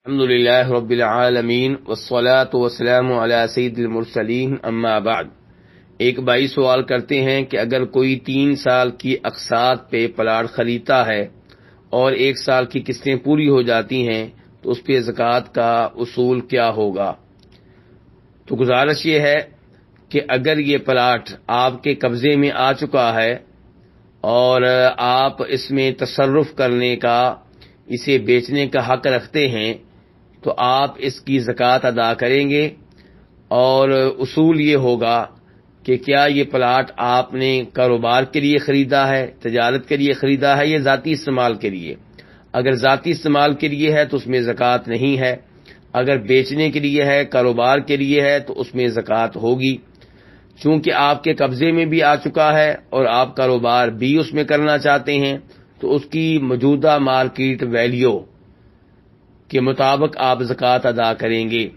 الحمدللہ رب العالمین والصلاة والسلام علی سید المرسلین اما بعد۔ ایک بھائی سوال کرتے ہیں کہ اگر کوئی 3 سال کی اقساط پہ پلاٹ خریدتا ہے اور 1 سال کی قسطیں پوری ہو جاتی ہیں تو اس پہ زکوٰۃ کا اصول کیا ہوگا؟ تو گزارش یہ ہے کہ اگر یہ پلاٹ آپ کے قبضے میں آ چکا ہے اور آپ اس میں تصرف کرنے کا، اسے بیچنے کا حق رکھتے ہیں تو آپ اس کی زکوٰۃ ادا کریں گے۔ اور اصول یہ ہوگا کہ کیا یہ پلاٹ آپ نے کاروبار کے لیے خریدا ہے، تجارت کے لیے خریدا ہے یا ذاتی استعمال کے لیے۔ اگر ذاتی استعمال کے لیے ہے تو اس میں زکوٰۃ نہیں ہے، اگر بیچنے کے لیے ہے، کاروبار کے لیے ہے تو اس میں زکوٰۃ ہوگی۔ چونکہ آپ کے قبضے میں بھی آ چکا ہے اور آپ کاروبار بھی اس میں کرنا چاہتے ہیں تو اس کی موجودہ مارکیٹ ویلیو کے مطابق آپ زکوٰۃ ادا کریں گے،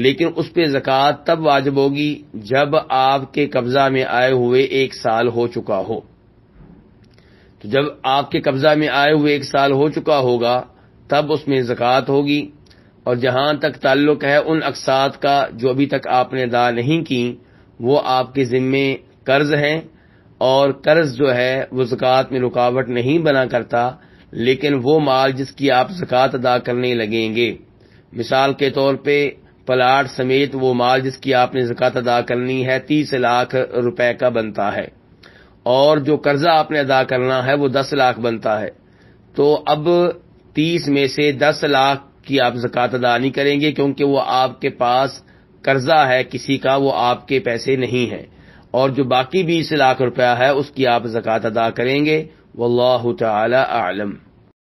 لیکن اس پہ زکوٰۃ تب واجب ہوگی جب آپ کے قبضہ میں آئے ہوئے 1 سال ہو چکا ہو۔ تو جب آپ کے قبضہ میں آئے ہوئے 1 سال ہو چکا ہوگا تب اس میں زکوٰۃ ہوگی۔ اور جہاں تک تعلق ہے ان اقساط کا جو ابھی تک آپ نے ادا نہیں کی، وہ آپ کے ذمے قرض ہیں، اور قرض جو ہے وہ زکوٰۃ میں رکاوٹ نہیں بنا کرتا، لیکن وہ مال جس کی آپ زکوٰۃ ادا کرنے لگیں گے، مثال کے طور پہ پلاٹ سمیت وہ مال جس کی آپ نے زکوٰۃ ادا کرنی ہے 30 لاکھ روپے کا بنتا ہے، اور جو قرضہ آپ نے ادا کرنا ہے وہ 10 لاکھ بنتا ہے، تو اب 30 میں سے 10 لاکھ کی آپ زکوٰۃ ادا نہیں کریں گے کیونکہ وہ آپ کے پاس قرضہ ہے کسی کا، وہ آپ کے پیسے نہیں ہیں، اور جو باقی 20 لاکھ روپیہ ہے اس کی آپ زکوٰۃ ادا کریں گے۔ واللہ تعالی اعلم۔